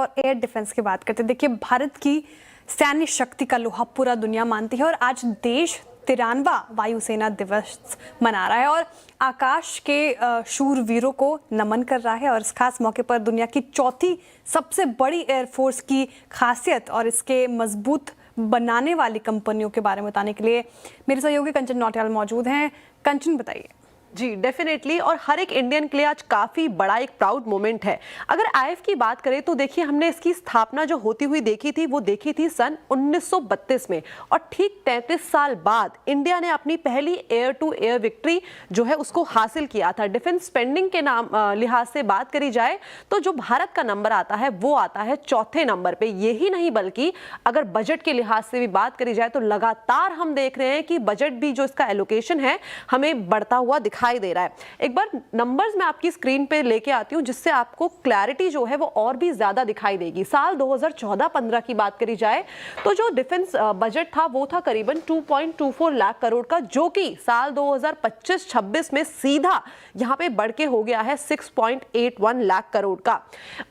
और air defence की बात करते हैं। देखिए, भारत की सैन्य शक्ति का लोहा पूरा दुनिया मानती है और आज देश 93वां वायुसेना दिवस मना रहा है और आकाश के शूरवीरों को नमन कर रहा है। और इस खास मौके पर दुनिया की चौथी सबसे बड़ी एयरफोर्स की खासियत और इसके मजबूत बनाने वाली कंपनियों के बारे में बताने के लिए मेरे सहयोगी कंचन नौटियाल मौजूद हैं। कंचन, बताइए। जी डेफिनेटली, और हर एक इंडियन के लिए आज काफ़ी बड़ा एक प्राउड मोमेंट है। अगर आईएफ की बात करें तो देखिए, हमने इसकी स्थापना जो होती हुई देखी थी वो देखी थी सन 1932 में, और ठीक 33 साल बाद इंडिया ने अपनी पहली एयर टू एयर विक्ट्री जो है उसको हासिल किया था। डिफेंस स्पेंडिंग के नाम लिहाज से बात करी जाए तो जो भारत का नंबर आता है वो आता है चौथे नंबर पे। यही नहीं बल्कि अगर बजट के लिहाज से भी बात करी जाए तो लगातार हम देख रहे हैं कि बजट भी जो इसका एलोकेशन है हमें बढ़ता हुआ दिखाई दे रहा है। एक बार नंबर्स मैं आपकी स्क्रीन पे लेके आती हूं जिससे आपको क्लैरिटी जो है वो और भी ज्यादा दिखाई देगी। साल 2014-15 की बात करी जाए तो जो डिफेंस बजट था वो था करीबन 2.24 लाख करोड़ का, जो कि साल 2025-26 में सीधा यहां पे बढ़ के हो गया है 6.81 लाख करोड़ का।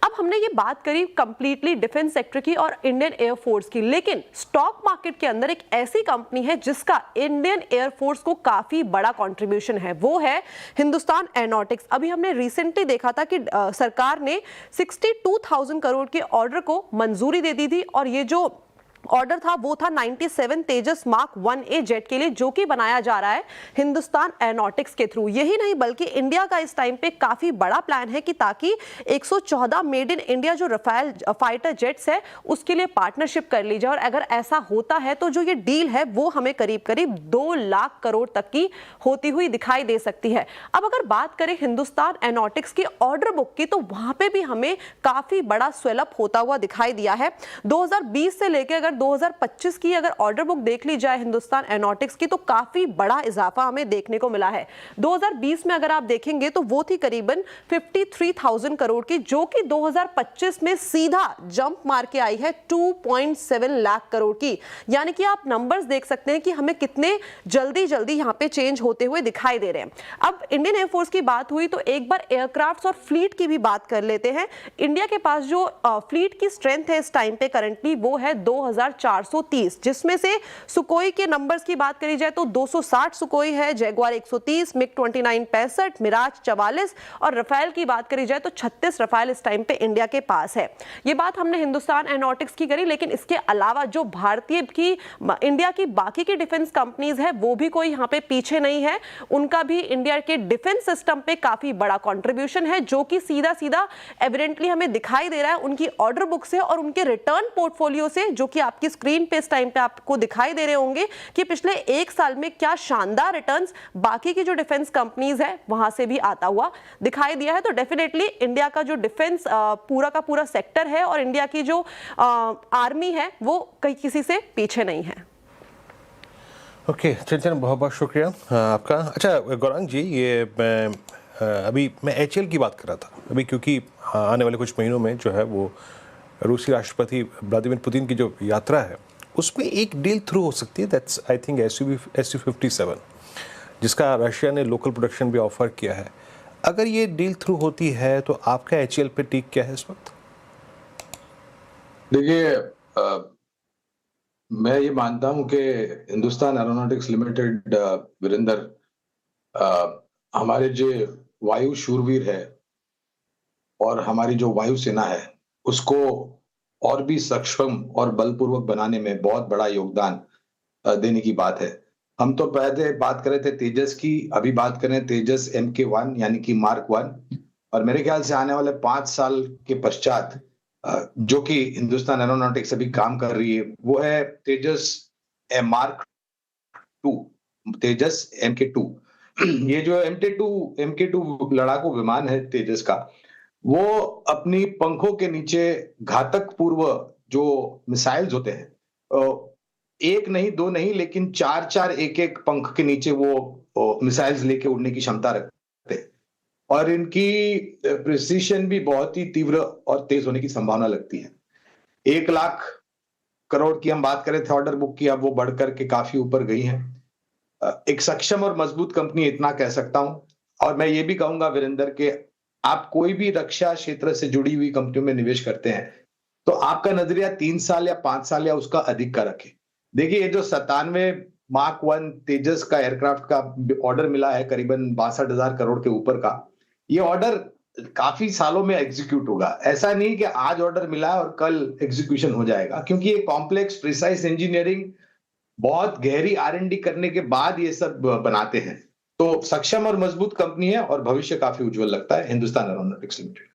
अब हमने ये बात करी कंप्लीटली डिफेंस सेक्टर की और इंडियन एयरफोर्स की, लेकिन स्टॉक मार्केट के अंदर एक ऐसी कंपनी है जिसका इंडियन एयरफोर्स को काफी बड़ा कंट्रीब्यूशन है, वो है हिंदुस्तान एरोनॉटिक्स। अभी हमने रिसेंटली देखा था कि सरकार ने 62,000 करोड़ के ऑर्डर को मंजूरी दे दी थी, और ये जो ऑर्डर था वो था 97 तेजस मार्क 1A जेट के लिए, जो कि बनाया जा रहा है हिंदुस्तान एरोनॉटिक्स के थ्रू। यही नहीं बल्कि इंडिया का इस टाइम पे काफी बड़ा प्लान है कि ताकि 114 मेड इन इंडिया जो रफाल फाइटर जेट्स है उसके लिए पार्टनरशिप कर ली जाए। और अगर ऐसा होता है तो जो ये डील है वो हमें करीब करीब 2 लाख करोड़ तक की होती हुई दिखाई दे सकती है। अब अगर बात करें हिंदुस्तान एरोनॉटिक्स की ऑर्डर बुक की तो वहां पे भी हमें काफी बड़ा स्वेलअप होता हुआ दिखाई दिया है। 2020 से लेकर अगर 2025 की अगर ऑर्डर बुक देख ली जाए हिंदुस्तान एरोनॉटिक्स की तो काफी बड़ा इजाफा हमें देखने को मिला है। 2020 में अगर आप देखेंगे तो वो थी करीबन 53,000 करोड़ की, जो कि 2025 में सीधा जंप मार के आई है 2.7 लाख करोड़ की। यानी कि आप नंबर्स देख सकते हैं कि हमें कितने जल्दी जल्दी यहां पे चेंज होते हुए दिखाई दे रहे हैं। अब इंडियन एयरफोर्स की बात हुई तो एक बार एयरक्राफ्ट और फ्लीट की भी बात कर लेते हैं। इंडिया के पास जो फ्लीट की स्ट्रेंथ है इस टाइम पे करंटली वो है 2430, जिसमें से सुकोई के नंबर्स की बात करी जाए तो 260 सुकोई है, जैगुआर 130, मिग 29 65, मिराज 44 और रफाल की बात करी जाए तो 36 रफाल इस टाइम पे इंडिया के पास है। ये बात हमने हिंदुस्तान एरोनॉटिक्स की करी, लेकिन इसके अलावा जो भारतीय की इंडिया की बाकी की डिफेंस कंपनीज है वो भी कोई यहाँ पे पीछे नहीं है। उनका भी इंडिया के डिफेंस सिस्टम पे काफी बड़ा कॉन्ट्रीब्यूशन है, जो कि सीधा सीधा एविडेंटली हमें दिखाई दे रहा है उनकी ऑर्डर बुक से और उनके रिटर्न पोर्टफोलियो से, जो कि आपकी स्क्रीन पे इस टाइम पे आपको दिखाई दे रहे होंगे कि पिछले एक साल में क्या शानदार रिटर्न्स बाकी की जो डिफेंस कंपनीज है वहां से भी आता हुआ दिखाई दिया है। तो डेफिनेटली इंडिया का जो डिफेंस पूरा का पूरा सेक्टर है और इंडिया की जो आर्मी है वो कहीं किसी से पीछे नहीं है। ओके चंचन, बहुत बहुत शुक्रिया आपका। अच्छा गौरांग जी, ये अभी मैं HAL की बात कर रहा था अभी, क्योंकि आने वाले कुछ महीनों में जो है वो रूसी राष्ट्रपति व्लादिमीर पुतिन की जो यात्रा है उसमें एक डील थ्रू हो सकती है, दैट्स आई थिंक Su-57, जिसका रशिया ने लोकल प्रोडक्शन भी ऑफर किया है। अगर ये डील थ्रू होती है तो आपका HAL पे टिक क्या है इस वक्त? देखिए, मैं ये मानता हूं कि हिंदुस्तान एरोनॉटिक्स लिमिटेड, वीरेंद्र, हमारे जो वायु शूरवीर है और हमारी जो वायुसेना है उसको और भी सक्षम और बलपूर्वक बनाने में बहुत बड़ा योगदान देने की बात है। हम तो पहले बात कर रहे थे तेजस की, अभी बात कर रहे हैं तेजस MK1 यानी कि मार्क 1, और मेरे ख्याल से आने वाले 5 साल के पश्चात जो कि हिंदुस्तान एरोनॉटिक्स अभी काम कर रही है वो है तेजस मार्क 2, तेजस MK2। ये जो MK2 लड़ाकू विमान है तेजस का, वो अपनी पंखों के नीचे घातक पूर्व जो मिसाइल्स होते हैं, एक नहीं दो नहीं लेकिन 4-4 एक-एक पंख के नीचे वो मिसाइल्स लेके उड़ने की क्षमता रखते हैं, और इनकी प्रिसीशन भी बहुत ही तीव्र और तेज होने की संभावना लगती है। 1 लाख करोड़ की हम बात करें थे ऑर्डर बुक की, अब वो बढ़कर के काफी ऊपर गई है। एक सक्षम और मजबूत कंपनी, इतना कह सकता हूं। और मैं ये भी कहूंगा वीरेंद्र के, आप कोई भी रक्षा क्षेत्र से जुड़ी हुई कंपनियों में निवेश करते हैं तो आपका नजरिया 3 साल या 5 साल या उसका अधिक का रखे। देखिए, ये जो 97 मार्क 1 तेजस का एयरक्राफ्ट का ऑर्डर मिला है करीबन 62,000 करोड़ के ऊपर का, ये ऑर्डर काफी सालों में एग्जीक्यूट होगा। ऐसा नहीं कि आज ऑर्डर मिला है और कल एग्जीक्यूशन हो जाएगा, क्योंकि ये कॉम्प्लेक्स प्रिसाइज इंजीनियरिंग, बहुत गहरी R&D करने के बाद ये सब बनाते हैं। तो सक्षम और मजबूत कंपनी है और भविष्य काफी उज्जवल लगता है हिंदुस्तान एरोनॉटिक्स लिमिटेड।